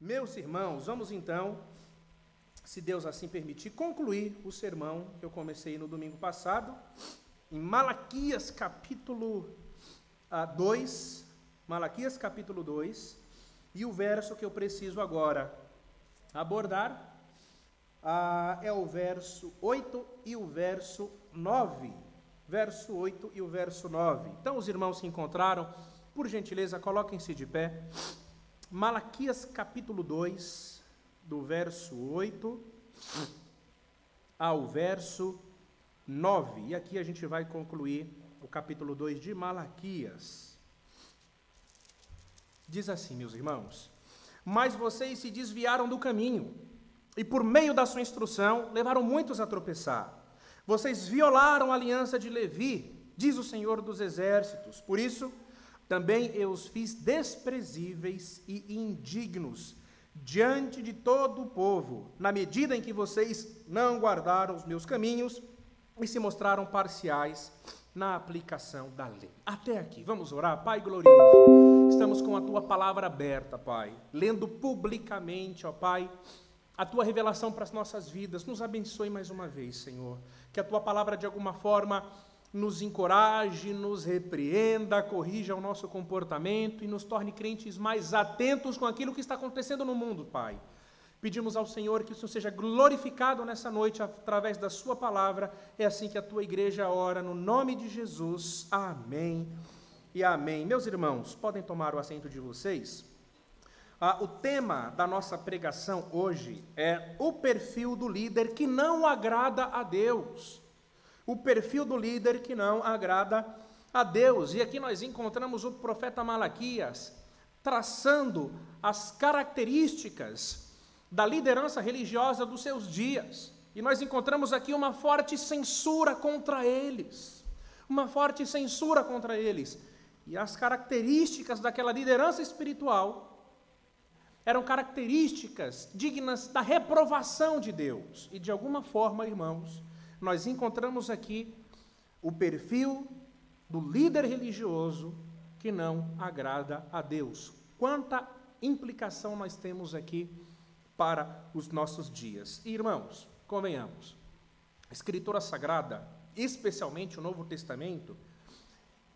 Meus irmãos, vamos então, se Deus assim permitir, concluir o sermão que eu comecei no domingo passado, em Malaquias capítulo 2, Malaquias capítulo 2, e o verso que eu preciso agora abordar é o verso 8 e o verso 9. Verso 8 e o verso 9. Então, os irmãos que encontraram, por gentileza, coloquem-se de pé. Malaquias capítulo 2, do verso 8 ao verso 9. E aqui a gente vai concluir o capítulo 2 de Malaquias. Diz assim, meus irmãos: mas vocês se desviaram do caminho, e por meio da sua instrução levaram muitos a tropeçar. Vocês violaram a aliança de Levi, diz o Senhor dos Exércitos. Por isso, também eu os fiz desprezíveis e indignos diante de todo o povo, na medida em que vocês não guardaram os meus caminhos e se mostraram parciais na aplicação da lei. Até aqui, vamos orar. Pai glorioso, estamos com a Tua palavra aberta, Pai, lendo publicamente, ó Pai, a Tua revelação para as nossas vidas. Nos abençoe mais uma vez, Senhor, que a Tua palavra de alguma forma nos encoraje, nos repreenda, corrija o nosso comportamento e nos torne crentes mais atentos com aquilo que está acontecendo no mundo, Pai. Pedimos ao Senhor que o Senhor seja glorificado nessa noite através da sua palavra. É assim que a tua igreja ora, no nome de Jesus. Amém e amém. Meus irmãos, podem tomar o assento de vocês? O tema da nossa pregação hoje é o perfil do líder que não agrada a Deus. O perfil do líder que não agrada a Deus. E aqui nós encontramos o profeta Malaquias traçando as características da liderança religiosa dos seus dias. E nós encontramos aqui uma forte censura contra eles. Uma forte censura contra eles. E as características daquela liderança espiritual eram características dignas da reprovação de Deus. E de alguma forma, irmãos, nós encontramos aqui o perfil do líder religioso que não agrada a Deus. Quanta implicação nós temos aqui para os nossos dias. E, irmãos, convenhamos, a Escritura Sagrada, especialmente o Novo Testamento,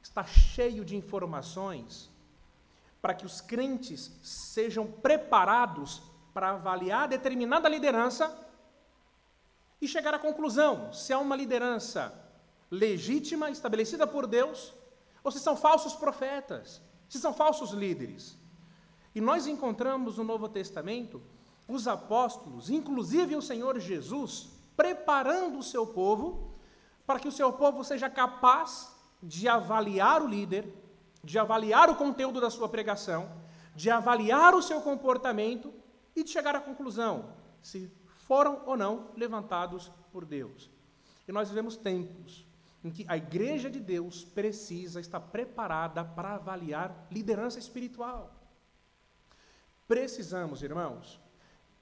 está cheio de informações para que os crentes sejam preparados para avaliar determinada liderança e chegar à conclusão se é uma liderança legítima, estabelecida por Deus, ou se são falsos profetas, se são falsos líderes. E nós encontramos no Novo Testamento os apóstolos, inclusive o Senhor Jesus, preparando o seu povo para que o seu povo seja capaz de avaliar o líder, de avaliar o conteúdo da sua pregação, de avaliar o seu comportamento e de chegar à conclusão se foram ou não levantados por Deus. E nós vivemos tempos em que a igreja de Deus precisa estar preparada para avaliar liderança espiritual. Precisamos, irmãos,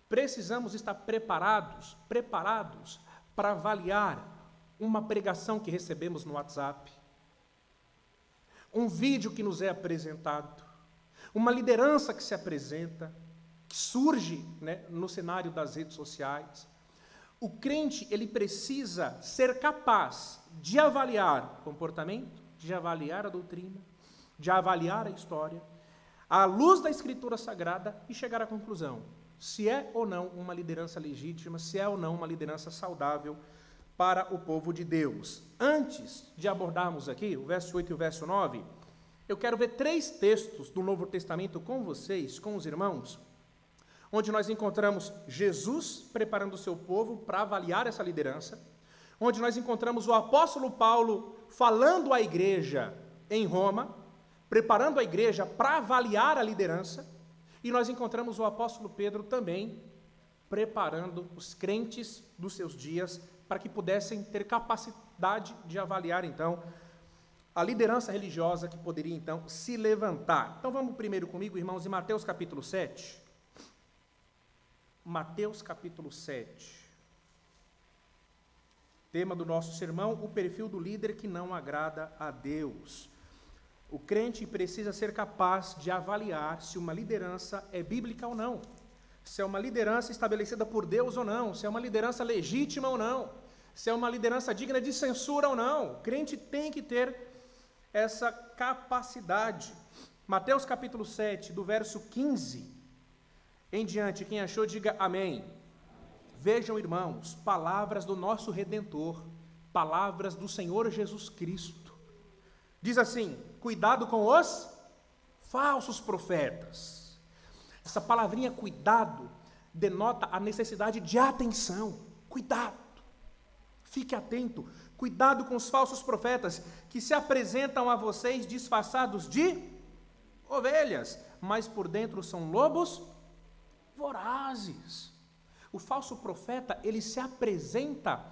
precisamos estar preparados para avaliar uma pregação que recebemos no WhatsApp, um vídeo que nos é apresentado, uma liderança que se apresenta, que surge, no cenário das redes sociais. O crente, ele precisa ser capaz de avaliar o comportamento, de avaliar a doutrina, de avaliar a história, à luz da Escritura Sagrada e chegar à conclusão se é ou não uma liderança legítima, se é ou não uma liderança saudável para o povo de Deus. Antes de abordarmos aqui o verso 8 e o verso 9, eu quero ver 3 textos do Novo Testamento com vocês, com os irmãos, onde nós encontramos Jesus preparando o seu povo para avaliar essa liderança, onde nós encontramos o apóstolo Paulo falando à igreja em Roma, preparando a igreja para avaliar a liderança, e nós encontramos o apóstolo Pedro também preparando os crentes dos seus dias para que pudessem ter capacidade de avaliar, então, a liderança religiosa que poderia, então, se levantar. Então, vamos primeiro comigo, irmãos, em Mateus capítulo 7. Mateus capítulo 7. Tema do nosso sermão, o perfil do líder que não agrada a Deus. O crente precisa ser capaz de avaliar se uma liderança é bíblica ou não. se é uma liderança estabelecida por Deus ou não, se é uma liderança legítima ou não, se é uma liderança digna de censura ou não. O crente tem que ter essa capacidade. Mateus capítulo 7, do verso 15 em diante, quem achou, diga amém. Vejam, irmãos, palavras do nosso Redentor, palavras do Senhor Jesus Cristo. Diz assim: cuidado com os falsos profetas. Essa palavrinha cuidado denota a necessidade de atenção. Cuidado, fique atento. Cuidado com os falsos profetas que se apresentam a vocês disfarçados de ovelhas, mas por dentro são lobos vorazes. O falso profeta, ele se apresenta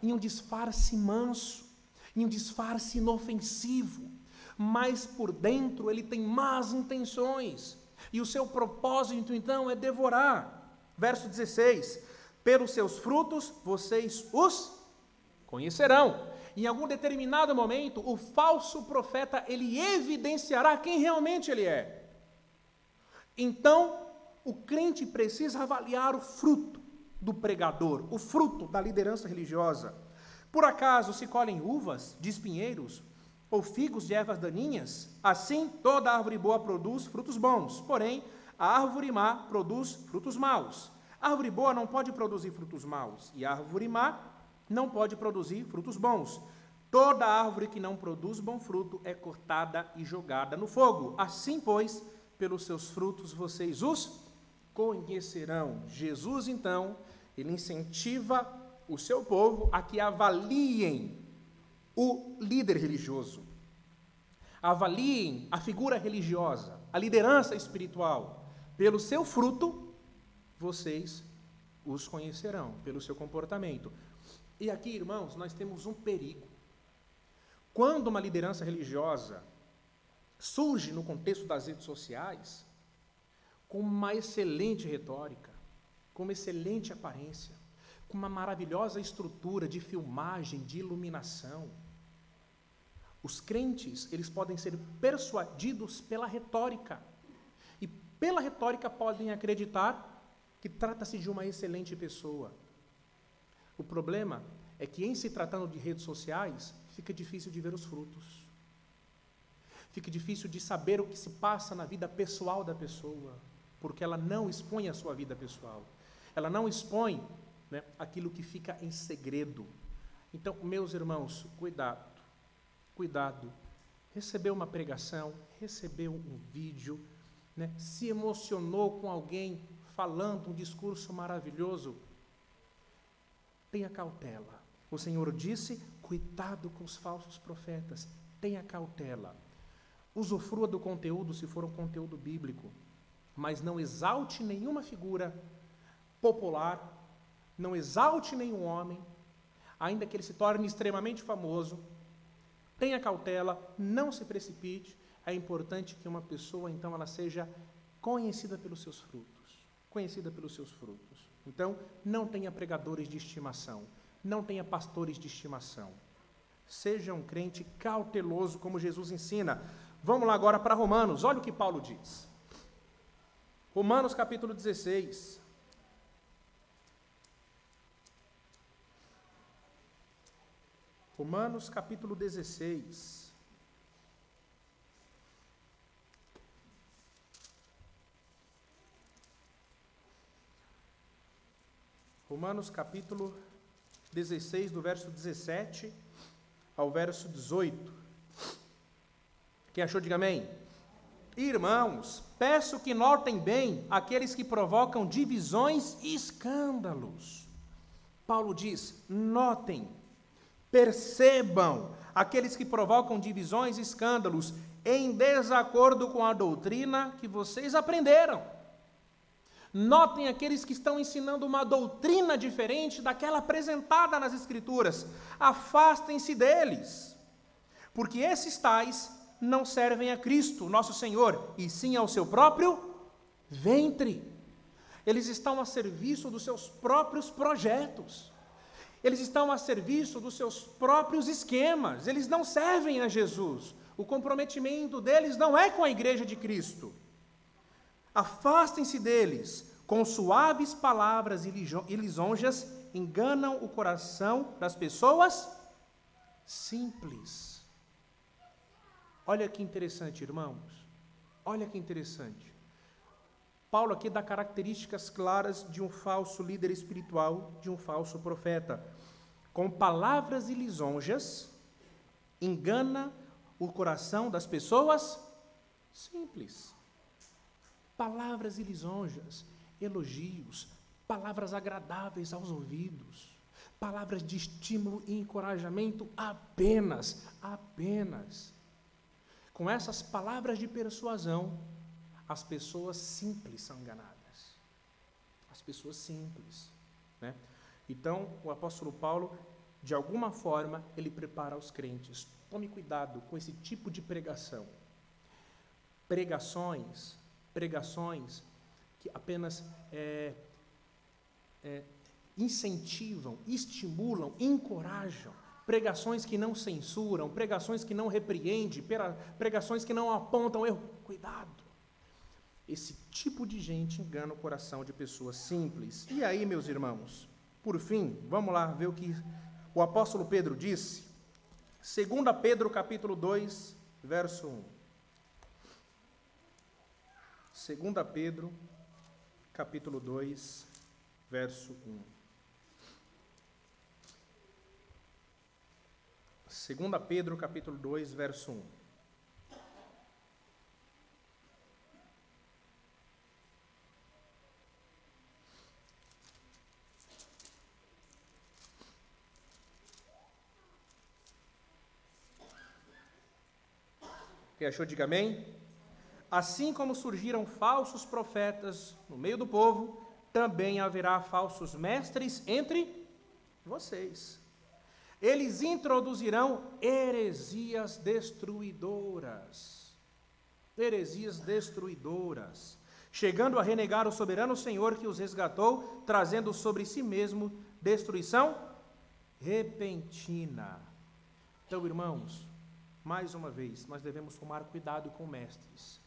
em um disfarce manso, em um disfarce inofensivo, mas por dentro ele tem más intenções, e o seu propósito então é devorar. Verso 16: pelos seus frutos vocês os conhecerão. Em algum determinado momento, o falso profeta, ele evidenciará quem realmente ele é. Então, o crente precisa avaliar o fruto do pregador, o fruto da liderança religiosa. Por acaso se colhem uvas de espinheiros ou figos de ervas daninhas? Assim, toda árvore boa produz frutos bons, porém, a árvore má produz frutos maus. A árvore boa não pode produzir frutos maus, e a árvore má não pode produzir frutos bons. Toda árvore que não produz bom fruto é cortada e jogada no fogo. Assim, pois, pelos seus frutos vocês os conhecerão. Jesus, então, ele incentiva o seu povo a que avaliem o líder religioso, avaliem a figura religiosa, a liderança espiritual. Pelo seu fruto, vocês os conhecerão, pelo seu comportamento. E aqui, irmãos, nós temos um perigo. Quando uma liderança religiosa surge no contexto das redes sociais, com uma excelente retórica, com uma excelente aparência, com uma maravilhosa estrutura de filmagem, de iluminação, os crentes, eles podem ser persuadidos pela retórica, e pela retórica podem acreditar que trata-se de uma excelente pessoa. O problema é que, em se tratando de redes sociais, fica difícil de ver os frutos. Fica difícil de saber o que se passa na vida pessoal da pessoa, porque ela não expõe a sua vida pessoal. Ela não expõe, né, aquilo que fica em segredo. Então, meus irmãos, cuidado, cuidado. Recebeu uma pregação, recebeu um vídeo, né, se emocionou com alguém falando um discurso maravilhoso, tenha cautela. O Senhor disse: cuidado com os falsos profetas, tenha cautela. Usufrua do conteúdo se for um conteúdo bíblico, mas não exalte nenhuma figura popular, não exalte nenhum homem, ainda que ele se torne extremamente famoso. Tenha cautela, não se precipite. É importante que uma pessoa, então, ela seja conhecida pelos seus frutos, conhecida pelos seus frutos. Então, não tenha pregadores de estimação, não tenha pastores de estimação. Seja um crente cauteloso, como Jesus ensina. Vamos lá agora para Romanos, olha o que Paulo diz. Romanos capítulo 16. Romanos capítulo 16. Romanos capítulo 16, do verso 17 ao verso 18. Quem achou, diga amém. Irmãos, peço que notem bem aqueles que provocam divisões e escândalos. Paulo diz: notem, percebam aqueles que provocam divisões e escândalos em desacordo com a doutrina que vocês aprenderam. Notem aqueles que estão ensinando uma doutrina diferente daquela apresentada nas Escrituras. Afastem-se deles, porque esses tais não servem a Cristo, nosso Senhor, e sim ao seu próprio ventre. Eles estão a serviço dos seus próprios projetos. Eles estão a serviço dos seus próprios esquemas. Eles não servem a Jesus. O comprometimento deles não é com a igreja de Cristo. Afastem-se deles, com suaves palavras e lisonjas, enganam o coração das pessoas simples. Olha que interessante, irmãos. Olha que interessante. Paulo aqui dá características claras de um falso líder espiritual, de um falso profeta. Com palavras e lisonjas, engana o coração das pessoas simples. Palavras e lisonjas, elogios, palavras agradáveis aos ouvidos, palavras de estímulo e encorajamento apenas. Com essas palavras de persuasão, as pessoas simples são enganadas. As pessoas simples, né? Então, o apóstolo Paulo, de alguma forma, ele prepara os crentes. Tome cuidado com esse tipo de pregação. Pregações que apenas incentivam, estimulam, encorajam. Pregações que não censuram, pregações que não repreendem, pregações que não apontam erro. Cuidado. Esse tipo de gente engana o coração de pessoas simples. E aí, meus irmãos, por fim, vamos lá ver o que o apóstolo Pedro disse. 2 Pedro, capítulo 2, verso 1. 2 Pedro, capítulo 2, verso 1. 2 Pedro, capítulo 2, verso 1. Quem achou, diga amém. Assim como surgiram falsos profetas no meio do povo, também haverá falsos mestres entre vocês. Eles introduzirão heresias destruidoras, chegando a renegar o soberano Senhor que os resgatou, trazendo sobre si mesmo destruição repentina. Então, irmãos, mais uma vez, nós devemos tomar cuidado com mestres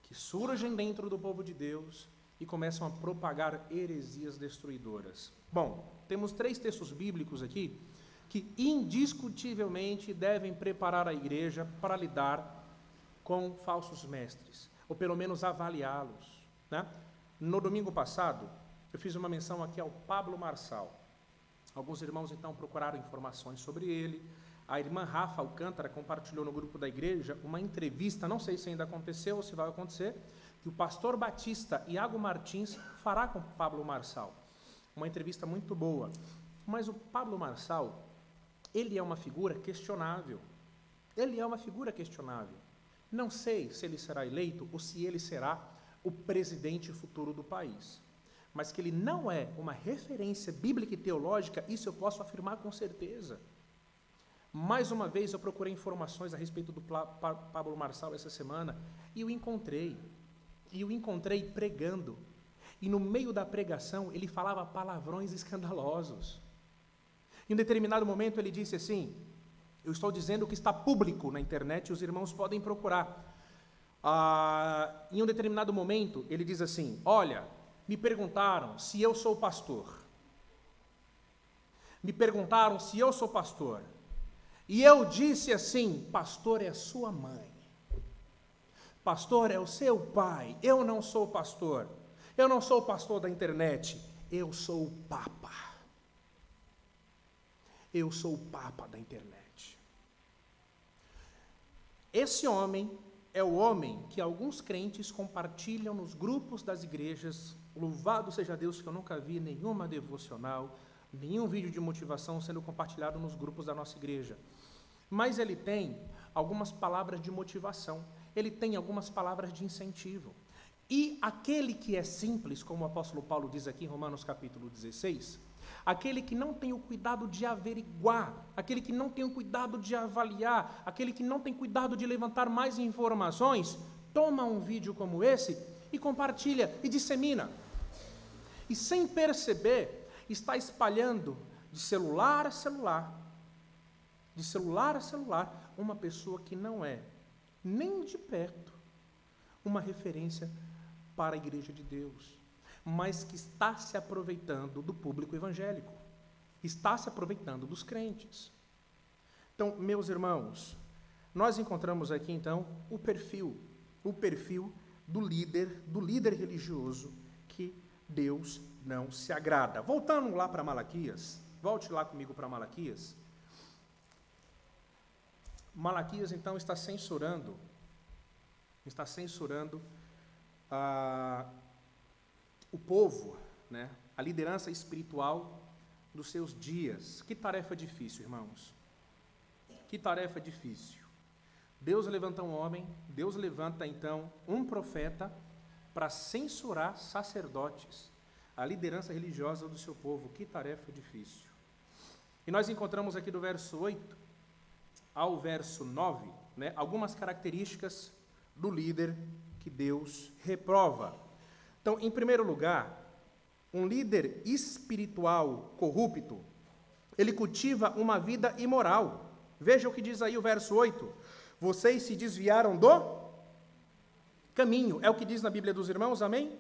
que surgem dentro do povo de Deus e começam a propagar heresias destruidoras. Bom, temos 3 textos bíblicos aqui que indiscutivelmente devem preparar a igreja para lidar com falsos mestres, ou pelo menos avaliá-los, né? No domingo passado, eu fiz uma menção aqui ao Pablo Marçal. Alguns irmãos, então, procuraram informações sobre ele. A irmã Rafa Alcântara compartilhou no grupo da igreja uma entrevista, não sei se ainda aconteceu ou se vai acontecer, que o pastor batista Iago Martins fará com Pablo Marçal. Uma entrevista muito boa. Mas o Pablo Marçal, ele é uma figura questionável. Não sei se ele será eleito ou se ele será o presidente futuro do país. Mas que ele não é uma referência bíblica e teológica, isso eu posso afirmar com certeza. Mais uma vez eu procurei informações a respeito do Pablo Marçal essa semana e o encontrei pregando. E no meio da pregação ele falava palavrões escandalosos. Em um determinado momento ele disse assim, eu estou dizendo que está público na internet, os irmãos podem procurar. Em um determinado momento ele diz assim, olha, me perguntaram se eu sou pastor. E eu disse assim, pastor é a sua mãe, pastor é o seu pai, eu não sou pastor da internet, eu sou o Papa da internet. Esse homem é o homem que alguns crentes compartilham nos grupos das igrejas, louvado seja Deus que eu nunca vi nenhuma devocional, nenhum vídeo de motivação sendo compartilhado nos grupos da nossa igreja. Mas ele tem algumas palavras de motivação, ele tem algumas palavras de incentivo. E aquele que é simples, como o apóstolo Paulo diz aqui em Romanos capítulo 16, aquele que não tem o cuidado de averiguar, aquele que não tem o cuidado de avaliar, aquele que não tem cuidado de levantar mais informações, toma um vídeo como esse e compartilha e dissemina. E sem perceber, está espalhando de celular a celular, uma pessoa que não é, nem de perto, uma referência para a igreja de Deus, mas que está se aproveitando do público evangélico, está se aproveitando dos crentes. Então, meus irmãos, nós encontramos aqui, então, o perfil do líder religioso que Deus não se agrada. Voltando lá para Malaquias, volte lá comigo para Malaquias. Malaquias, então, está censurando o povo, né, a liderança espiritual dos seus dias. Que tarefa difícil, irmãos. Que tarefa difícil. Deus levanta um homem, Deus levanta, então, um profeta para censurar sacerdotes, a liderança religiosa do seu povo. Que tarefa difícil. E nós encontramos aqui do verso 8 ao verso 9, né, algumas características do líder que Deus reprova. Então, em primeiro lugar, um líder espiritual corrupto, ele cultiva uma vida imoral. Veja o que diz aí o verso 8. Vocês se desviaram do caminho. É o que diz na Bíblia dos irmãos, amém?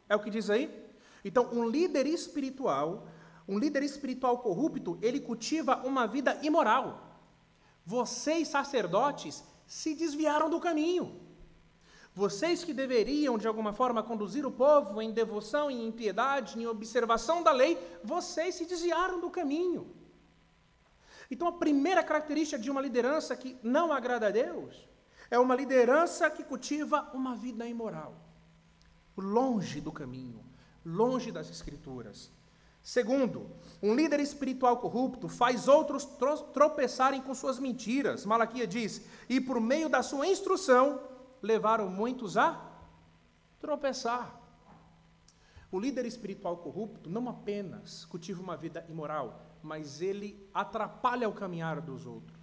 É o que diz aí? Então, um líder espiritual corrupto, ele cultiva uma vida imoral. Vocês, sacerdotes, se desviaram do caminho. Vocês que deveriam, de alguma forma, conduzir o povo em devoção, em piedade, em observação da lei, vocês se desviaram do caminho. Então, a primeira característica de uma liderança que não agrada a Deus é uma liderança que cultiva uma vida imoral, longe do caminho, longe das Escrituras. Segundo, um líder espiritual corrupto faz outros tropeçarem com suas mentiras. Malaquias diz, e por meio da sua instrução, levaram muitos a tropeçar. O líder espiritual corrupto não apenas cultiva uma vida imoral, mas ele atrapalha o caminhar dos outros.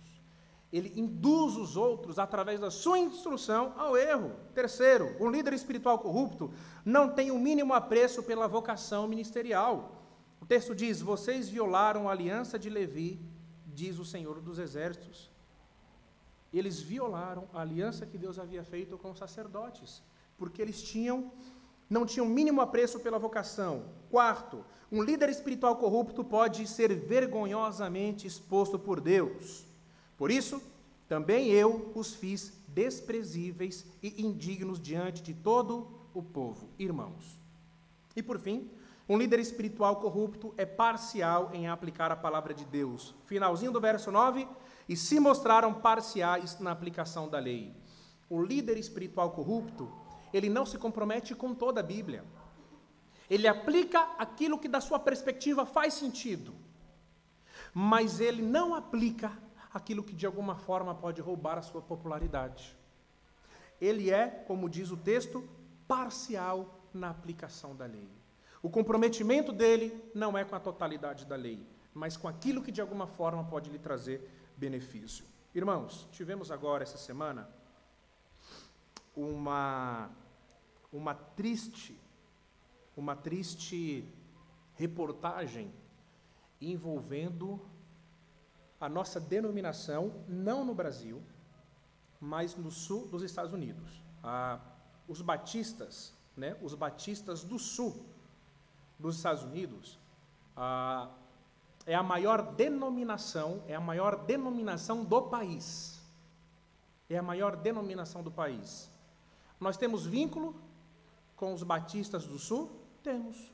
Ele induz os outros, através da sua instrução, ao erro. Terceiro, um líder espiritual corrupto não tem o mínimo apreço pela vocação ministerial. O texto diz, vocês violaram a aliança de Levi, diz o Senhor dos Exércitos. Eles violaram a aliança que Deus havia feito com os sacerdotes, porque eles não tinham mínimo apreço pela vocação. Quarto, um líder espiritual corrupto pode ser vergonhosamente exposto por Deus. Por isso, também eu os fiz desprezíveis e indignos diante de todo o povo, irmãos. E por fim, um líder espiritual corrupto é parcial em aplicar a palavra de Deus. Finalzinho do verso 9, e se mostraram parciais na aplicação da lei. O líder espiritual corrupto, ele não se compromete com toda a Bíblia. Ele aplica aquilo que da sua perspectiva faz sentido, mas ele não aplica aquilo que de alguma forma pode roubar a sua popularidade. Ele é, como diz o texto, parcial na aplicação da lei. O comprometimento dele não é com a totalidade da lei, mas com aquilo que de alguma forma pode lhe trazer benefício. Irmãos, tivemos agora essa semana uma triste reportagem envolvendo a nossa denominação, não no Brasil, mas no sul dos Estados Unidos. Os batistas, né, os batistas do sul dos Estados Unidos, é a maior denominação do país. É a maior denominação do país. Nós temos vínculo com os batistas do sul? Temos.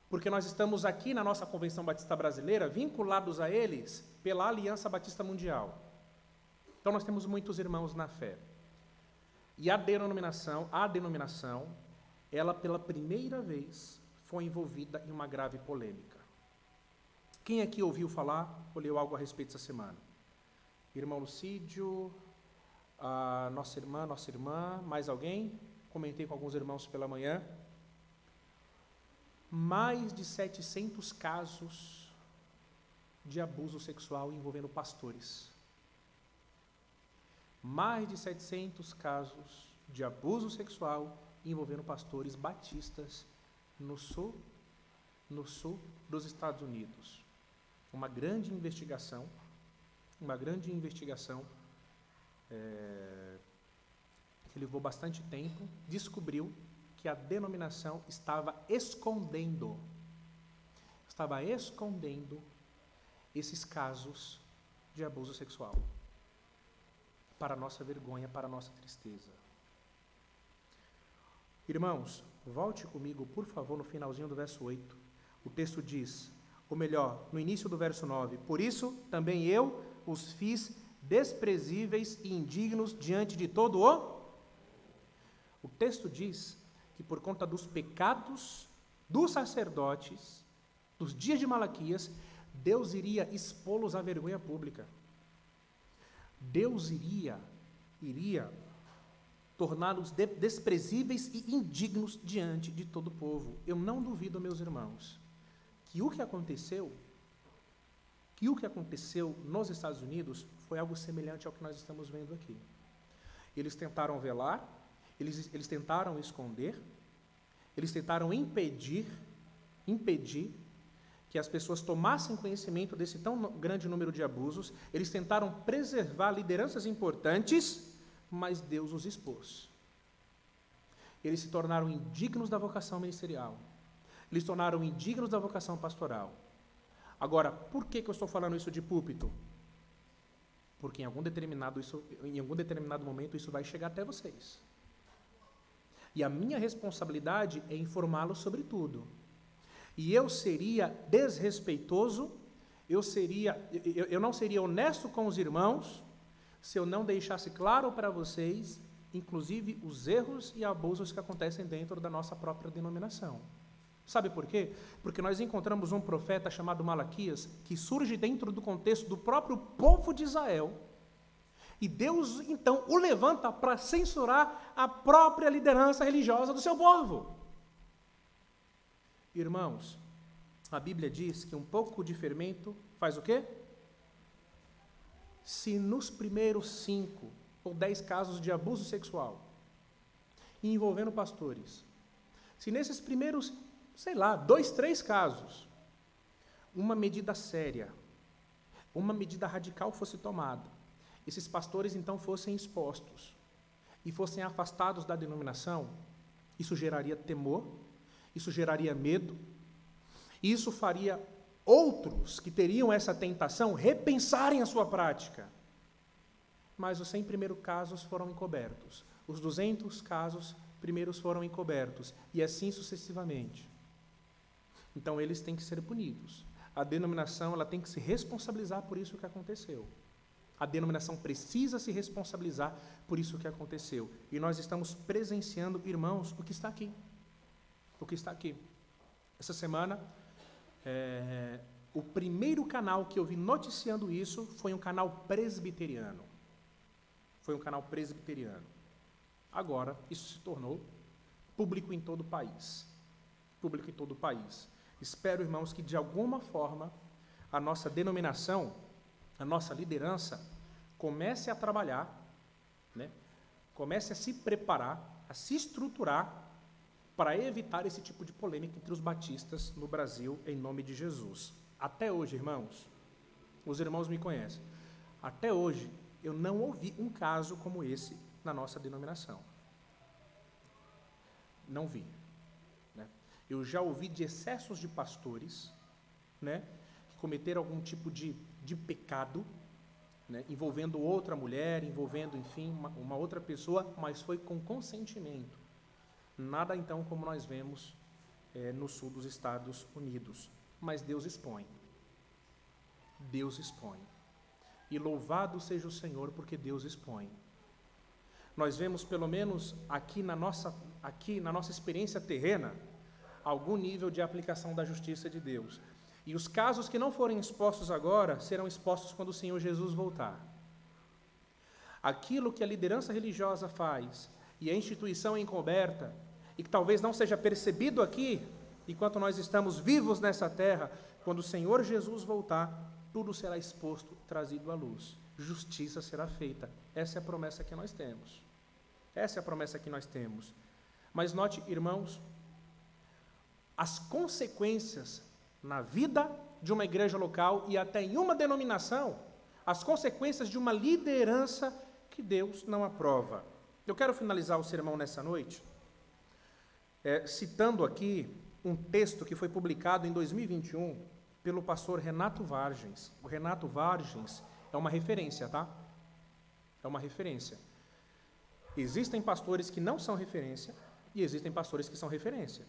Porque nós estamos aqui na nossa Convenção Batista Brasileira, vinculados a eles pela Aliança Batista Mundial. Então nós temos muitos irmãos na fé. E a denominação, ela pela primeira vez foi envolvida em uma grave polêmica. Quem aqui ouviu falar ou leu algo a respeito essa semana? Irmão Lucídio, nossa irmã, mais alguém? Comentei com alguns irmãos pela manhã. Mais de 700 casos de abuso sexual envolvendo pastores. Mais de 700 casos de abuso sexual envolvendo pastores batistas no sul dos Estados Unidos. Uma grande investigação que levou bastante tempo, descobriu que a denominação estava escondendo esses casos de abuso sexual. Para nossa vergonha, para nossa tristeza. Irmãos, volte comigo, por favor, no finalzinho do verso 8. O texto diz, ou melhor, no início do verso 9, por isso também eu os fiz desprezíveis e indignos diante de todo o... O texto diz que por conta dos pecados dos sacerdotes, dos dias de Malaquias, Deus iria expô-los à vergonha pública. Deus iria torná-los desprezíveis e indignos diante de todo o povo. Eu não duvido, meus irmãos, que o que aconteceu nos Estados Unidos foi algo semelhante ao que nós estamos vendo aqui. Eles tentaram velar, eles tentaram esconder, eles tentaram impedir que as pessoas tomassem conhecimento desse tão grande número de abusos, eles tentaram preservar lideranças importantes, mas Deus os expôs. Eles se tornaram indignos da vocação ministerial, eles se tornaram indignos da vocação pastoral. Agora, por que eu estou falando isso de púlpito? Porque em algum determinado momento isso vai chegar até vocês. E a minha responsabilidade é informá-los sobre tudo. E eu seria desrespeitoso, eu não seria honesto com os irmãos, se eu não deixasse claro para vocês, inclusive, os erros e abusos que acontecem dentro da nossa própria denominação. Sabe por quê? Porque nós encontramos um profeta chamado Malaquias, que surge dentro do contexto do próprio povo de Israel, e Deus, então, o levanta para censurar a própria liderança religiosa do seu povo. Irmãos, a Bíblia diz que um pouco de fermento faz o quê? Se nos primeiros 5 ou 10 casos de abuso sexual, envolvendo pastores, se nesses primeiros, 2, 3 casos, uma medida séria, uma medida radical fosse tomada, esses pastores então fossem expostos e fossem afastados da denominação, isso geraria temor, isso geraria medo, e isso faria outros que teriam essa tentação repensarem a sua prática. Mas os 100 primeiros casos foram encobertos, os 200 casos primeiros foram encobertos, e assim sucessivamente. Então eles têm que ser punidos. A denominação ela tem que se responsabilizar por isso que aconteceu. A denominação precisa se responsabilizar por isso que aconteceu. E nós estamos presenciando, irmãos, o que está aqui. O que está aqui. Essa semana, o primeiro canal que eu vi noticiando isso foi um canal presbiteriano. Agora, isso se tornou público em todo o país. Espero, irmãos, que de alguma forma a nossa denominação, a nossa liderança, comece a trabalhar, comece a se preparar, a se estruturar para evitar esse tipo de polêmica entre os batistas no Brasil, em nome de Jesus. Até hoje, irmãos, os irmãos me conhecem, até hoje eu não ouvi um caso como esse na nossa denominação. Não vi. Eu já ouvi de excessos de pastores, que cometeram algum tipo de pecado, envolvendo outra mulher, envolvendo, enfim, uma outra pessoa, mas foi com consentimento. Nada, então, como nós vemos no sul dos Estados Unidos. Mas Deus expõe. Deus expõe. E louvado seja o Senhor, porque Deus expõe. Nós vemos, pelo menos aqui na nossa experiência terrena, algum nível de aplicação da justiça de Deus. E os casos que não forem expostos agora, serão expostos quando o Senhor Jesus voltar. Aquilo que a liderança religiosa faz, e a instituição encoberta, e que talvez não seja percebido aqui, enquanto nós estamos vivos nessa terra, quando o Senhor Jesus voltar, tudo será exposto, trazido à luz. Justiça será feita. Essa é a promessa que nós temos. Mas note, irmãos, as consequências na vida de uma igreja local e até em uma denominação, as consequências de uma liderança que Deus não aprova. Eu quero finalizar o sermão nessa noite, citando aqui um texto que foi publicado em 2021 pelo pastor Renato Vargens. O Renato Vargens é uma referência, tá? É uma referência. Existem pastores que não são referência e existem pastores que são referência.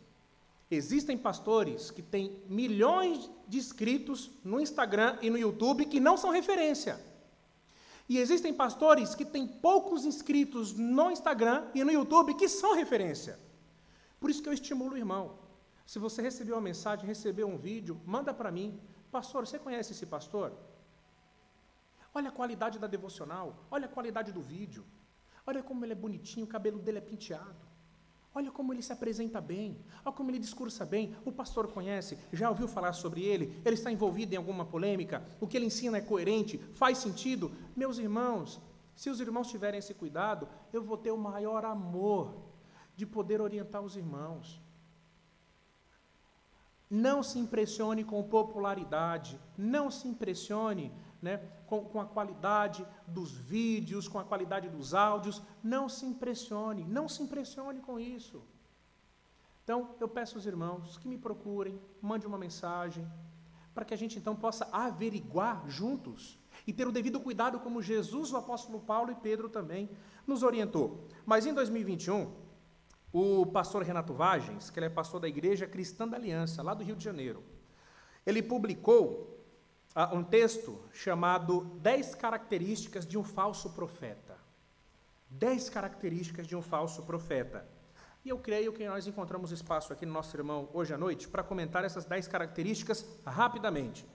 Existem pastores que têm milhões de inscritos no Instagram e no YouTube que não são referência. E existem pastores que têm poucos inscritos no Instagram e no YouTube que são referência. Por isso que eu estimulo o irmão. Se você recebeu uma mensagem, recebeu um vídeo, manda para mim. Pastor, você conhece esse pastor? Olha a qualidade da devocional, olha a qualidade do vídeo. Olha como ele é bonitinho, o cabelo dele é penteado. Olha como ele se apresenta bem, olha como ele discursa bem. O pastor conhece, já ouviu falar sobre ele está envolvido em alguma polêmica, o que ele ensina é coerente, faz sentido. Meus irmãos, se os irmãos tiverem esse cuidado, eu vou ter o maior amor de poder orientar os irmãos. Não se impressione com popularidade, não se impressione com a qualidade dos vídeos, com a qualidade dos áudios, não se impressione com isso. Então, eu peço aos irmãos que me procurem, mande uma mensagem, para que a gente então possa averiguar juntos e ter o devido cuidado como Jesus, o apóstolo Paulo e Pedro também nos orientou. Mas em 2021, o pastor Renato Vargens, que ele é pastor da Igreja Cristã da Aliança, lá do Rio de Janeiro, ele publicou um texto chamado 10 características de um falso profeta. 10 características de um falso profeta. E eu creio que nós encontramos espaço aqui no nosso sermão hoje à noite para comentar essas 10 características rapidamente.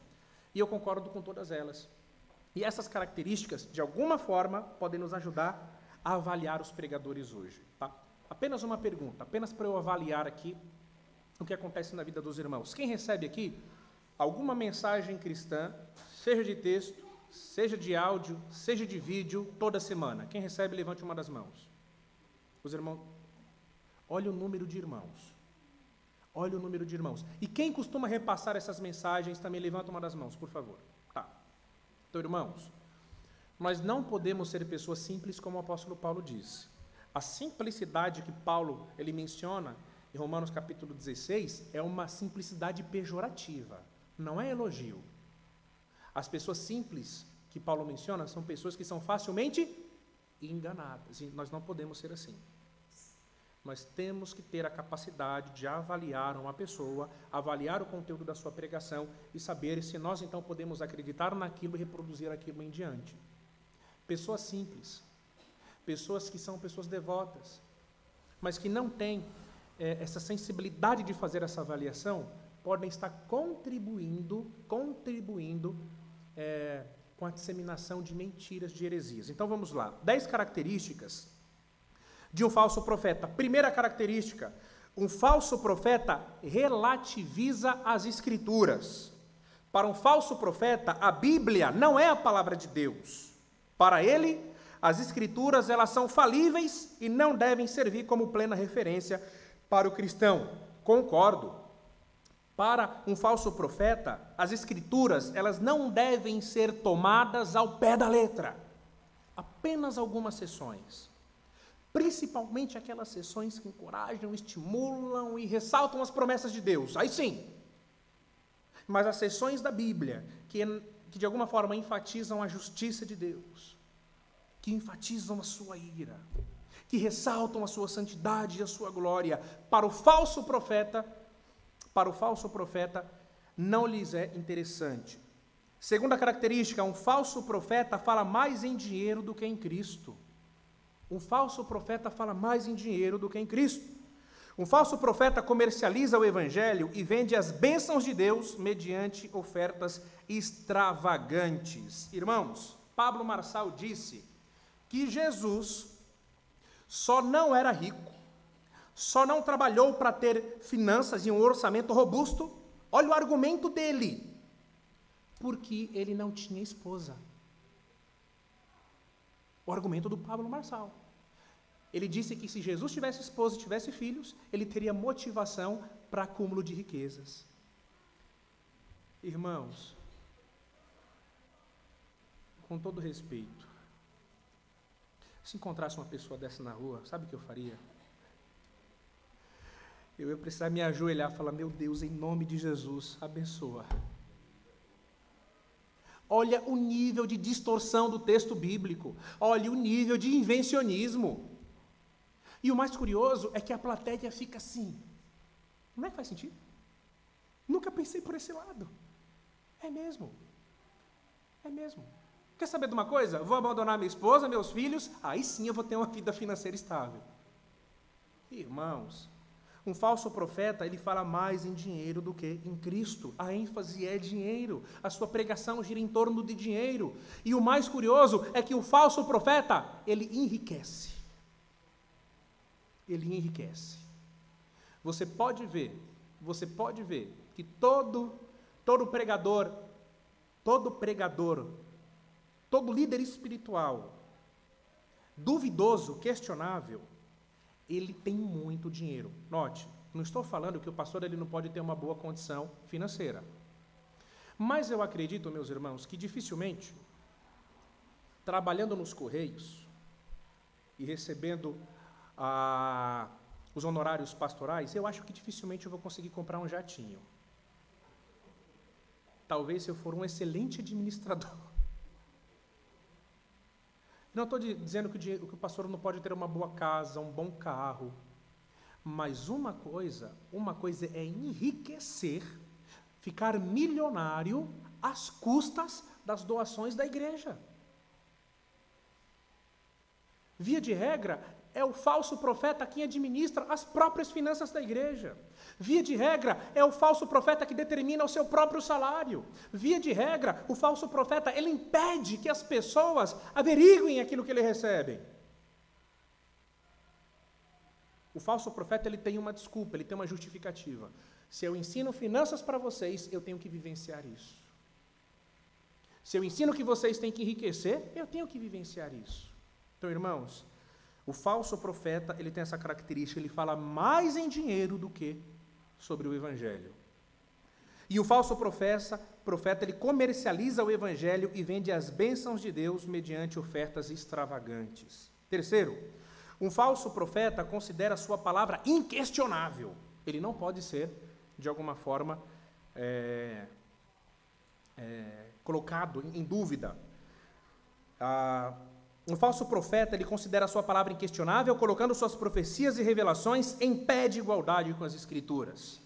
E eu concordo com todas elas. E essas características, de alguma forma, podem nos ajudar a avaliar os pregadores hoje. Tá? Apenas uma pergunta, apenas para eu avaliar aqui o que acontece na vida dos irmãos. Quem recebe aqui alguma mensagem cristã, seja de texto, seja de áudio, seja de vídeo, toda semana? Quem recebe, levante uma das mãos. Os irmãos, olha o número de irmãos. Olha o número de irmãos. E quem costuma repassar essas mensagens, também levanta uma das mãos, por favor. Tá. Então, irmãos, nós não podemos ser pessoas simples como o apóstolo Paulo disse. A simplicidade que Paulo ele menciona em Romanos capítulo 16 é uma simplicidade pejorativa. Não é elogio. As pessoas simples que Paulo menciona são pessoas que são facilmente enganadas. E nós não podemos ser assim. Nós temos que ter a capacidade de avaliar uma pessoa, avaliar o conteúdo da sua pregação e saber se nós então podemos acreditar naquilo e reproduzir aquilo em diante. Pessoas simples, pessoas que são pessoas devotas, mas que não têm essa sensibilidade de fazer essa avaliação, podem estar contribuindo com a disseminação de mentiras, de heresias. Então vamos lá, 10 características de um falso profeta. Primeira característica, um falso profeta relativiza as Escrituras. Para um falso profeta, a Bíblia não é a palavra de Deus. Para ele, as Escrituras elas são falíveis e não devem servir como plena referência para o cristão. Concordo. Para um falso profeta, as Escrituras elas não devem ser tomadas ao pé da letra. Apenas algumas sessões. Principalmente aquelas sessões que encorajam, estimulam e ressaltam as promessas de Deus. Aí sim. Mas as sessões da Bíblia, que de alguma forma enfatizam a justiça de Deus, que enfatizam a sua ira, que ressaltam a sua santidade e a sua glória, para o falso profeta não lhes é interessante. Segunda característica, um falso profeta fala mais em dinheiro do que em Cristo. Um falso profeta fala mais em dinheiro do que em Cristo. Um falso profeta comercializa o evangelho e vende as bênçãos de Deus mediante ofertas extravagantes. Irmãos, Pablo Marçal disse que Jesus só não era rico, só não trabalhou para ter finanças e um orçamento robusto. Olha o argumento dele. Porque ele não tinha esposa. O argumento do Pablo Marçal. Ele disse que se Jesus tivesse esposa e tivesse filhos, ele teria motivação para acúmulo de riquezas. Irmãos, com todo respeito, Se encontrasse uma pessoa dessa na rua, sabe o que eu faria? Eu ia precisar me ajoelhar e falar, meu Deus, em nome de Jesus, abençoa. Olha o nível de distorção do texto bíblico. Olha o nível de invencionismo. E o mais curioso é que a plateia fica assim. Não é que faz sentido? Nunca pensei por esse lado. É mesmo. É mesmo. Quer saber de uma coisa? Vou abandonar minha esposa, meus filhos, aí sim eu vou ter uma vida financeira estável. Irmãos, um falso profeta, ele fala mais em dinheiro do que em Cristo. A ênfase é dinheiro. A sua pregação gira em torno de dinheiro. E o mais curioso é que o falso profeta, ele enriquece. Ele enriquece. Você pode ver que todo pregador, todo líder espiritual, duvidoso, questionável, ele tem muito dinheiro. Note, não estou falando que o pastor ele não pode ter uma boa condição financeira. Mas eu acredito, meus irmãos, que dificilmente, trabalhando nos Correios e recebendo os honorários pastorais, eu acho que dificilmente eu vou conseguir comprar um jatinho. Talvez se eu for um excelente administrador. Não estou dizendo que o pastor não pode ter uma boa casa, um bom carro, mas uma coisa é enriquecer, ficar milionário às custas das doações da igreja. Via de regra, é o falso profeta quem administra as próprias finanças da igreja. Via de regra, é o falso profeta que determina o seu próprio salário. Via de regra, o falso profeta, ele impede que as pessoas averiguem aquilo que ele recebe. O falso profeta, ele tem uma desculpa, ele tem uma justificativa. Se eu ensino finanças para vocês, eu tenho que vivenciar isso. Se eu ensino que vocês têm que enriquecer, eu tenho que vivenciar isso. Então, irmãos, o falso profeta, ele tem essa característica, ele fala mais em dinheiro do que sobre o evangelho. E o falso profeta, ele comercializa o evangelho e vende as bênçãos de Deus mediante ofertas extravagantes. Terceiro, um falso profeta considera a sua palavra inquestionável. Ele não pode ser, de alguma forma, colocado em dúvida. Um falso profeta, ele considera a sua palavra inquestionável, colocando suas profecias e revelações em pé de igualdade com as Escrituras.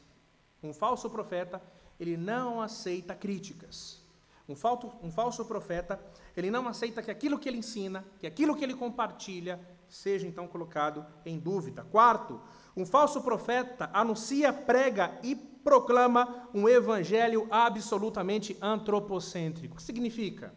Um falso profeta, ele não aceita críticas. Um falso profeta, ele não aceita que aquilo que ele ensina, que aquilo que ele compartilha, seja então colocado em dúvida. Quarto, um falso profeta anuncia, prega e proclama um evangelho absolutamente antropocêntrico. O que significa?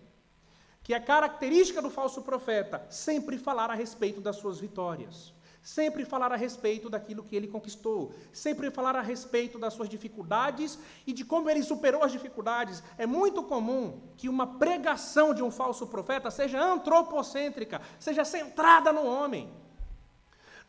Que a característica do falso profeta sempre falar a respeito das suas vitórias, sempre falar a respeito daquilo que ele conquistou, sempre falar a respeito das suas dificuldades e de como ele superou as dificuldades. É muito comum que uma pregação de um falso profeta seja antropocêntrica, seja centrada no homem.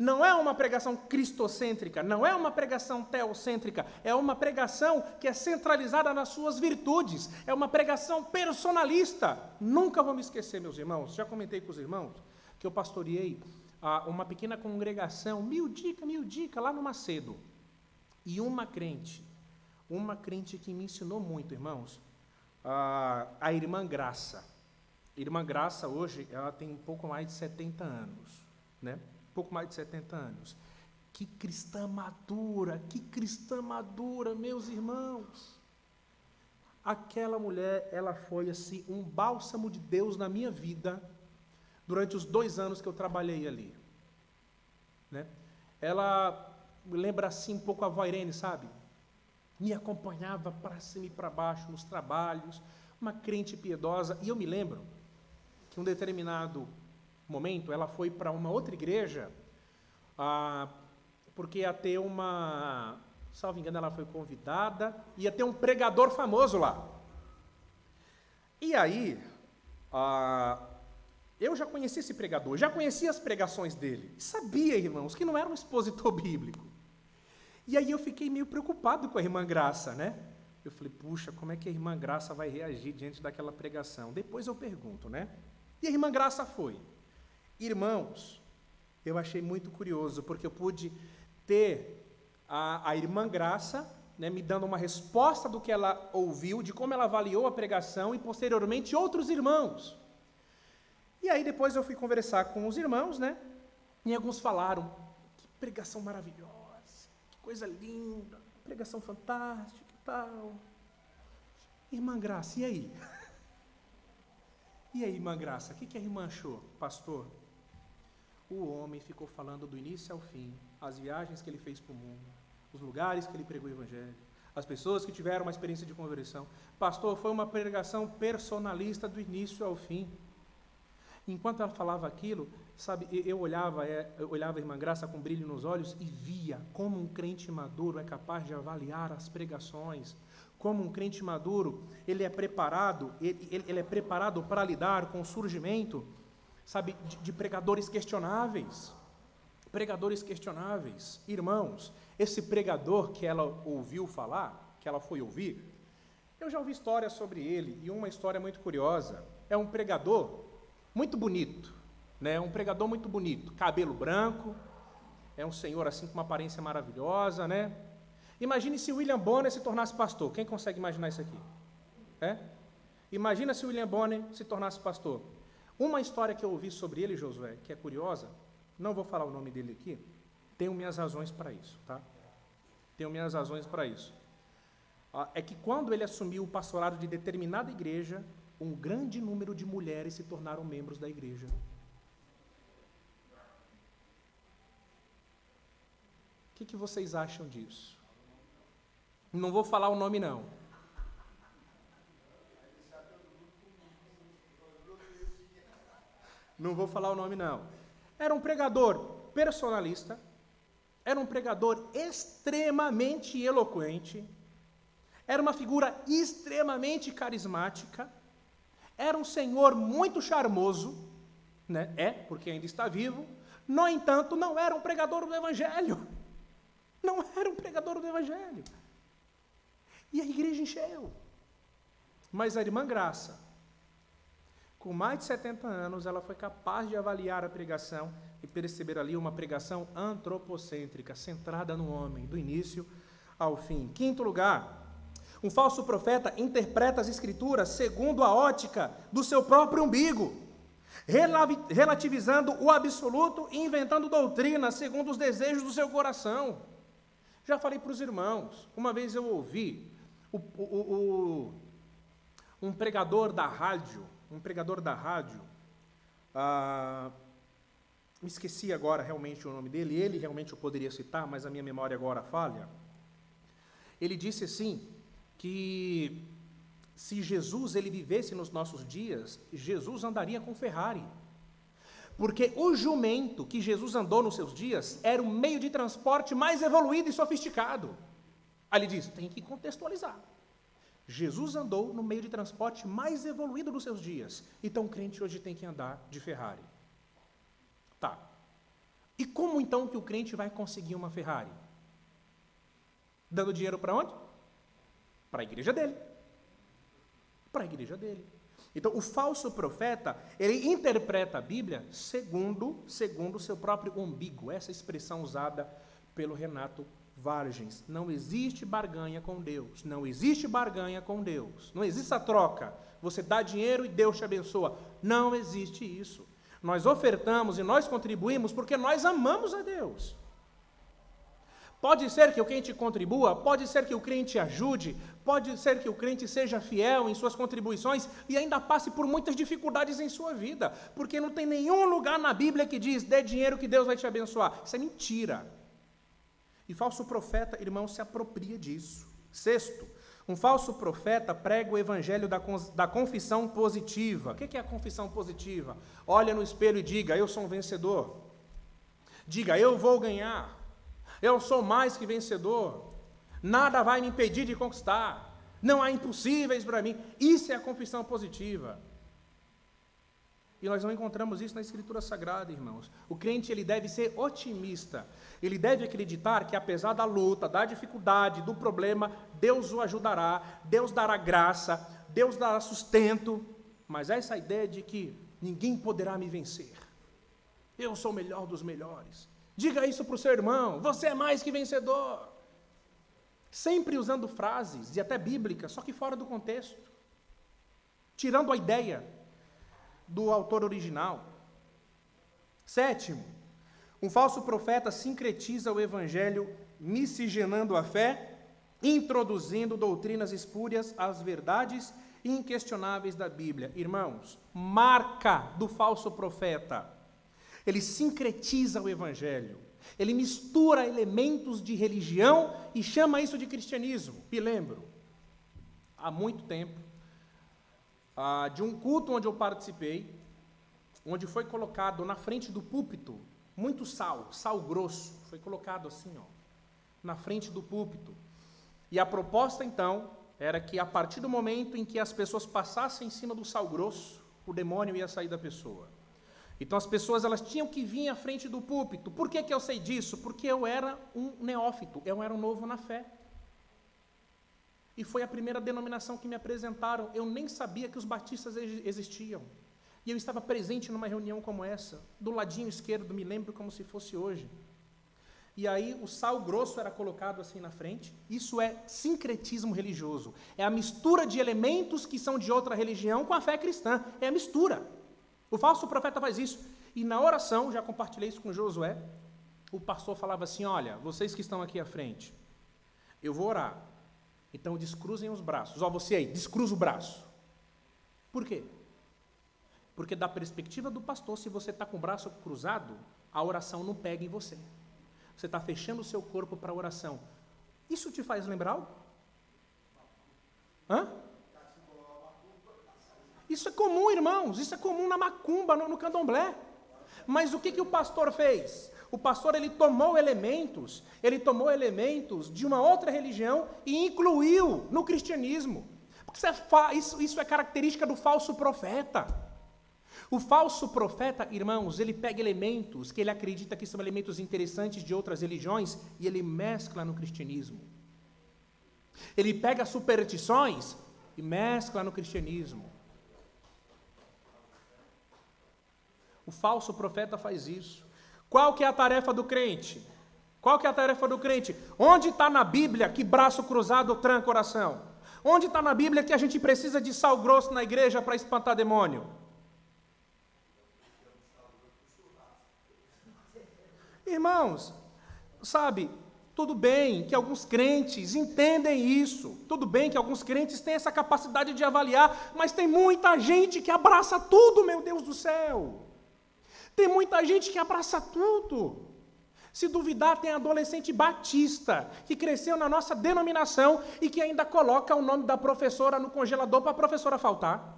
Não é uma pregação cristocêntrica, não é uma pregação teocêntrica, é uma pregação que é centralizada nas suas virtudes, é uma pregação personalista. Nunca vou me esquecer, meus irmãos, já comentei com os irmãos, que eu pastoreei uma pequena congregação, miudica, lá no Macedo. E uma crente que me ensinou muito, irmãos, a irmã Graça. Irmã Graça, hoje, ela tem um pouco mais de 70 anos, né? Pouco mais de 70 anos. Que cristã madura, meus irmãos. Aquela mulher, ela foi assim, um bálsamo de Deus na minha vida, durante os 2 anos que eu trabalhei ali. Né? Ela me lembra assim um pouco a avó Irene, sabe? Me acompanhava para cima e para baixo nos trabalhos, uma crente piedosa. E eu me lembro que em um determinado momento, ela foi para uma outra igreja, porque ia ter salvo engano, ela foi convidada, ia ter um pregador famoso lá. E aí, eu já conhecia esse pregador, já conhecia as pregações dele, e sabia, irmãos, que não era um expositor bíblico. E aí eu fiquei meio preocupado com a irmã Graça, né? Eu falei, puxa, como é que a irmã Graça vai reagir diante daquela pregação? Depois eu pergunto, né? E a irmã Graça foi. Irmãos, eu achei muito curioso, porque eu pude ter a irmã Graça, né, me dando uma resposta do que ela ouviu, de como ela avaliou a pregação, e posteriormente outros irmãos. E aí depois eu fui conversar com os irmãos, né, e alguns falaram, que pregação maravilhosa, que coisa linda, pregação fantástica e tal. Irmã Graça, e aí? E aí, irmã Graça, o que a irmã achou, pastor? O homem ficou falando do início ao fim, as viagens que ele fez para o mundo, os lugares que ele pregou o evangelho, as pessoas que tiveram uma experiência de conversão. Pastor, foi uma pregação personalista do início ao fim. Enquanto ela falava aquilo, sabe, eu olhava a irmã Graça com brilho nos olhos e via como um crente maduro é capaz de avaliar as pregações. Como um crente maduro, ele é preparado para lidar com o surgimento, sabe, de pregadores questionáveis. Pregadores questionáveis. Irmãos, esse pregador que ela ouviu falar, que ela foi ouvir, eu já ouvi histórias sobre ele, e uma história muito curiosa. É um pregador muito bonito, né? Um pregador muito bonito, cabelo branco, é um senhor assim com uma aparência maravilhosa, né? Imagine se William Bonner se tornasse pastor. Quem consegue imaginar isso aqui? Imagina se William Bonner se tornasse pastor. Uma história que eu ouvi sobre ele, Josué, que é curiosa, não vou falar o nome dele aqui, tenho minhas razões para isso, tá? Tenho minhas razões para isso. É que quando ele assumiu o pastorado de determinada igreja, um grande número de mulheres se tornaram membros da igreja. O que vocês acham disso? Não vou falar o nome, não. Não vou falar o nome, não. Era um pregador personalista, era um pregador extremamente eloquente, era uma figura extremamente carismática, era um senhor muito charmoso, né? Porque ainda está vivo. No entanto, não era um pregador do evangelho. Não era um pregador do evangelho. E a igreja encheu. Mas a irmã Graça, com mais de 70 anos, ela foi capaz de avaliar a pregação e perceber ali uma pregação antropocêntrica, centrada no homem, do início ao fim. Quinto lugar, um falso profeta interpreta as escrituras segundo a ótica do seu próprio umbigo, relativizando o absoluto e inventando doutrina segundo os desejos do seu coração. Já falei para os irmãos, uma vez eu ouvi um pregador da rádio, me esqueci agora realmente o nome dele, ele realmente eu poderia citar, mas a minha memória agora falha. Ele disse assim, que se Jesus ele vivesse nos nossos dias, Jesus andaria com Ferrari. Porque o jumento que Jesus andou nos seus dias era o meio de transporte mais evoluído e sofisticado. Aí ele diz, tem que contextualizar. Jesus andou no meio de transporte mais evoluído dos seus dias. Então o crente hoje tem que andar de Ferrari. Tá. E como então que o crente vai conseguir uma Ferrari? Dando dinheiro para onde? Para a igreja dele. Para a igreja dele. Então, o falso profeta, ele interpreta a Bíblia segundo o seu próprio umbigo. Essa expressão usada pelo Renato Vargens. Não existe barganha com Deus. Não existe barganha com Deus. Não existe a troca. Você dá dinheiro e Deus te abençoa. Não existe isso. Nós ofertamos e nós contribuímos porque nós amamos a Deus. Pode ser que o crente contribua, pode ser que o crente ajude, pode ser que o crente seja fiel em suas contribuições e ainda passe por muitas dificuldades em sua vida, porque não tem nenhum lugar na Bíblia que diz, dê dinheiro que Deus vai te abençoar. Isso é mentira. E falso profeta, irmão, se apropria disso. Sexto, um falso profeta prega o evangelho da confissão positiva. O que é a confissão positiva? Olha no espelho e diga, eu sou um vencedor. Diga, eu vou ganhar. Eu sou mais que vencedor, nada vai me impedir de conquistar, não há impossíveis para mim. Isso é a confissão positiva. E nós não encontramos isso na Escritura Sagrada, irmãos. O crente ele deve ser otimista, ele deve acreditar que apesar da luta, da dificuldade, do problema, Deus o ajudará, Deus dará graça, Deus dará sustento, mas essa ideia de que ninguém poderá me vencer, Eu sou o melhor dos melhores. Diga isso para o seu irmão, você é mais que vencedor. Sempre usando frases, e até bíblicas, só que fora do contexto. Tirando a ideia do autor original. 7, um falso profeta sincretiza o evangelho miscigenando a fé, introduzindo doutrinas espúrias às verdades inquestionáveis da Bíblia. Irmãos, marca do falso profeta. Ele sincretiza o evangelho. Ele mistura elementos de religião e chama isso de cristianismo. Me lembro, há muito tempo, de um culto onde eu participei, onde foi colocado na frente do púlpito muito sal grosso, foi colocado assim, na frente do púlpito. E a proposta, então, era que a partir do momento em que as pessoas passassem em cima do sal grosso, o demônio ia sair da pessoa. Então as pessoas elas tinham que vir à frente do púlpito. Por que eu sei disso? Porque eu era um neófito, eu era um novo na fé. E foi a primeira denominação que me apresentaram. Eu nem sabia que os batistas existiam. E eu estava presente numa reunião como essa, do ladinho esquerdo, me lembro como se fosse hoje. E aí o sal grosso era colocado assim na frente. Isso é sincretismo religioso. É a mistura de elementos que são de outra religião com a fé cristã. É a mistura. O falso profeta faz isso. E na oração, já compartilhei isso com Josué, o pastor falava assim, olha, vocês que estão aqui à frente, eu vou orar. Então descruzem os braços. Você aí, descruza o braço. Por quê? Porque da perspectiva do pastor, se você está com o braço cruzado, a oração não pega em você. Você está fechando o seu corpo para a oração. Isso te faz lembrar algo? Hã? Isso é comum, irmãos, isso é comum na macumba, no candomblé. Mas o que o pastor fez? O pastor ele tomou elementos de uma outra religião e incluiu no cristianismo. Porque isso é característica do falso profeta. O falso profeta, irmãos, ele pega elementos que ele acredita que são elementos interessantes de outras religiões e ele mescla no cristianismo. Ele pega superstições e mescla no cristianismo. O falso profeta faz isso. Qual que é a tarefa do crente? Qual que é a tarefa do crente? Onde está na Bíblia que braço cruzado tranca oração? Onde está na Bíblia que a gente precisa de sal grosso na igreja para espantar demônio? Irmãos, sabe, tudo bem que alguns crentes entendem isso, tudo bem que alguns crentes têm essa capacidade de avaliar, mas tem muita gente que abraça tudo, meu Deus do céu. Tem muita gente que abraça tudo. Se duvidar, tem adolescente batista, que cresceu na nossa denominação e que ainda coloca o nome da professora no congelador para a professora faltar.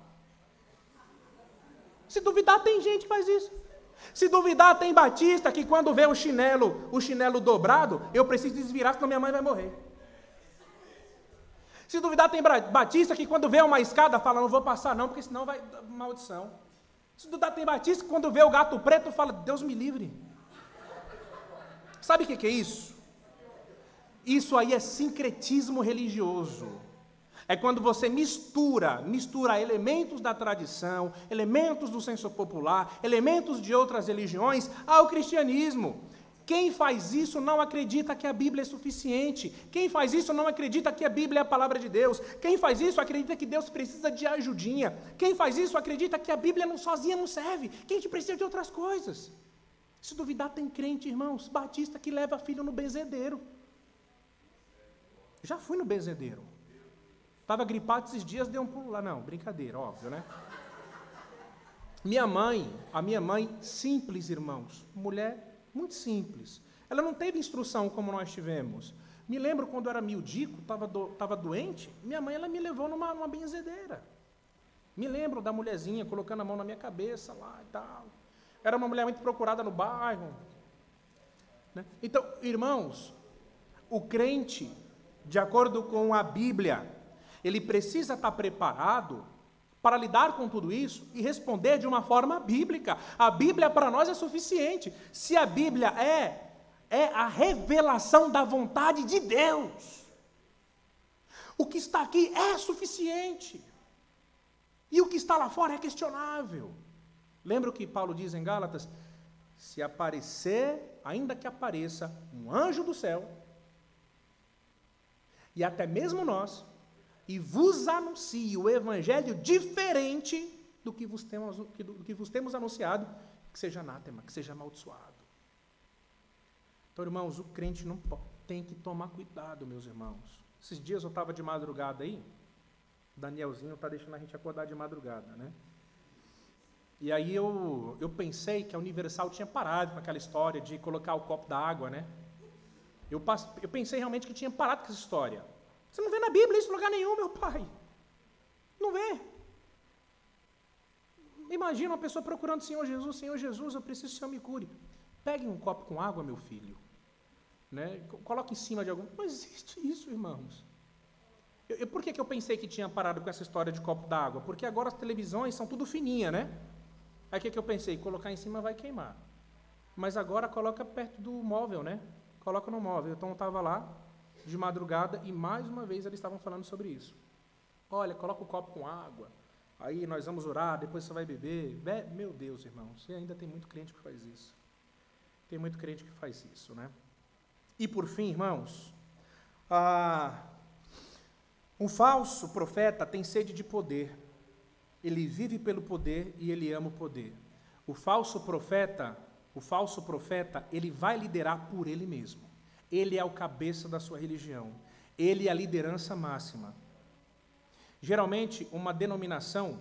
Se duvidar, tem gente que faz isso. Se duvidar, tem batista que quando vê o chinelo dobrado, eu preciso desvirar, senão minha mãe vai morrer. Se duvidar, tem batista que quando vê uma escada, fala, não vou passar não, porque senão vai dar maldição. Se duvidar, tem batista que quando vê o gato preto, fala, Deus me livre. Sabe o que é isso? Isso aí é sincretismo religioso. É quando você mistura elementos da tradição, elementos do senso popular, elementos de outras religiões ao cristianismo. Quem faz isso não acredita que a Bíblia é suficiente. Quem faz isso não acredita que a Bíblia é a palavra de Deus. Quem faz isso acredita que Deus precisa de ajudinha. Quem faz isso acredita que a Bíblia sozinha não serve, que a gente precisa de outras coisas. Se duvidar, tem crente, irmãos, batista que leva filho no benzedeiro. Já fui no benzedeiro. Estava gripado esses dias, dei um pulo lá. Não, brincadeira, óbvio, né? A minha mãe, simples, irmãos, mulher muito simples. Ela não teve instrução como nós tivemos. Me lembro quando eu era miudico, estava doente, minha mãe ela me levou numa benzedeira. Me lembro da mulherzinha colocando a mão na minha cabeça lá e tal. Era uma mulher muito procurada no bairro. Né? Então, irmãos, o crente, de acordo com a Bíblia, ele precisa estar preparado para lidar com tudo isso e responder de uma forma bíblica. A Bíblia para nós é suficiente. Se a Bíblia é a revelação da vontade de Deus, o que está aqui é suficiente. E o que está lá fora é questionável. Lembra o que Paulo diz em Gálatas? se aparecer, ainda que apareça, um anjo do céu, e até mesmo nós, e vos anuncie o evangelho diferente do que vos temos anunciado, que seja anátema, que seja amaldiçoado. Então, irmãos, o crente não tem que tomar cuidado, meus irmãos. Esses dias eu estava de madrugada aí, o Danielzinho está deixando a gente acordar de madrugada, né? E aí eu pensei que a Universal tinha parado com aquela história de colocar o copo da água, né? Eu pensei realmente que tinha parado com essa história. Você não vê na Bíblia isso em lugar nenhum, meu pai. Não vê. Imagina uma pessoa procurando Senhor Jesus, eu preciso que o Senhor me cure. Pegue um copo com água, meu filho. Né? Coloque em cima de algum... Não existe isso, irmãos. Por que eu pensei que tinha parado com essa história de copo d'água? Porque agora as televisões são tudo fininha, né? Aí o que eu pensei? Colocar em cima vai queimar. Mas agora coloca perto do móvel, né? Coloca no móvel. Então eu estava lá, de madrugada, e mais uma vez eles estavam falando sobre isso. Olha, coloca o copo com água, aí nós vamos orar, depois você vai beber. Meu Deus, irmãos, e ainda tem muito crente que faz isso. Tem muito crente que faz isso, né? E por fim, irmãos, um falso profeta tem sede de poder. Ele vive pelo poder e ele ama o poder. O falso profeta, ele vai liderar por ele mesmo. Ele é o cabeça da sua religião. Ele é a liderança máxima. Geralmente, uma denominação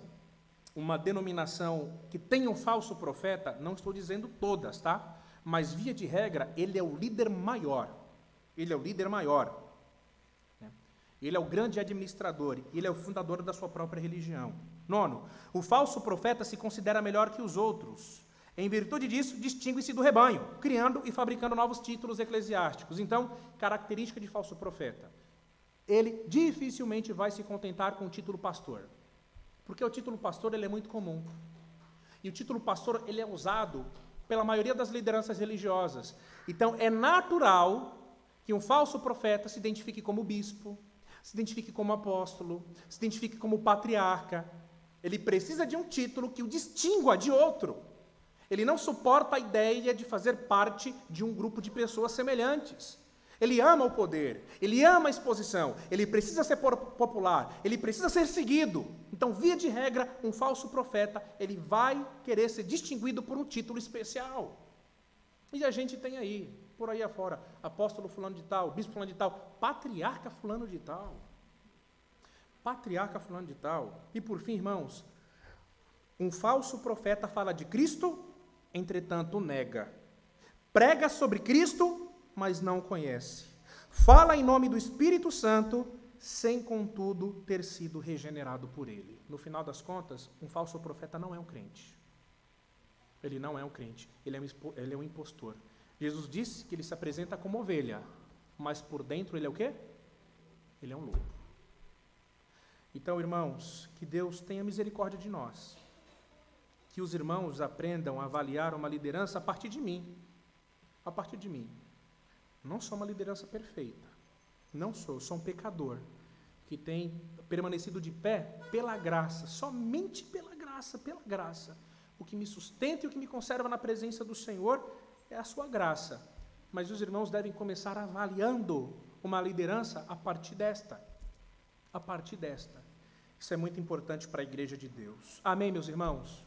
que tem um falso profeta, não estou dizendo todas, tá? Mas, via de regra, ele é o líder maior. Ele é o líder maior. Né? Ele é o grande administrador. Ele é o fundador da sua própria religião. 9, o falso profeta se considera melhor que os outros. Em virtude disso, distingue-se do rebanho, criando e fabricando novos títulos eclesiásticos. Então, característica de falso profeta. Ele dificilmente vai se contentar com o título pastor. Porque o título pastor ele é muito comum. E o título pastor ele é usado pela maioria das lideranças religiosas. Então, é natural que um falso profeta se identifique como bispo, se identifique como apóstolo, se identifique como patriarca. Ele precisa de um título que o distingua de outro. Ele não suporta a ideia de fazer parte de um grupo de pessoas semelhantes. Ele ama o poder, ele ama a exposição, ele precisa ser popular, ele precisa ser seguido. Então, via de regra, um falso profeta, ele vai querer ser distinguido por um título especial. E a gente tem aí, por aí afora, apóstolo fulano de tal, bispo fulano de tal, patriarca fulano de tal. Patriarca fulano de tal. E por fim, irmãos, um falso profeta fala de Cristo, entretanto nega. Prega sobre Cristo, mas não o conhece. Fala em nome do Espírito Santo, sem, contudo, ter sido regenerado por ele. No final das contas, um falso profeta não é um crente. Ele não é um crente, ele é um impostor. Jesus disse que ele se apresenta como ovelha, mas por dentro ele é o quê? Ele é um lobo. Então, irmãos, que Deus tenha misericórdia de nós. Que os irmãos aprendam a avaliar uma liderança a partir de mim. A partir de mim. Não sou uma liderança perfeita. Não sou um pecador que tem permanecido de pé pela graça, somente pela graça. O que me sustenta e o que me conserva na presença do Senhor é a sua graça. Mas os irmãos devem começar avaliando uma liderança a partir desta. A partir desta. Isso é muito importante para a igreja de Deus. Amém, meus irmãos?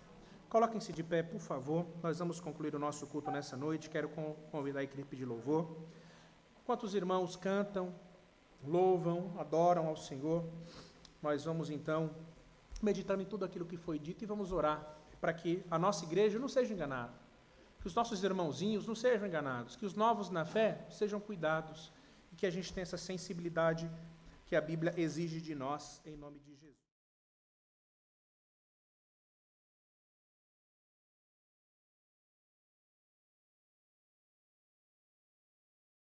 Coloquem-se de pé, por favor. Nós vamos concluir o nosso culto nessa noite. Quero convidar a equipe de louvor. Enquanto os irmãos cantam, louvam, adoram ao Senhor, nós vamos então meditar em tudo aquilo que foi dito e vamos orar para que a nossa igreja não seja enganada, que os nossos irmãozinhos não sejam enganados, que os novos na fé sejam cuidados e que a gente tenha essa sensibilidade que a Bíblia exige de nós, em nome de Jesus.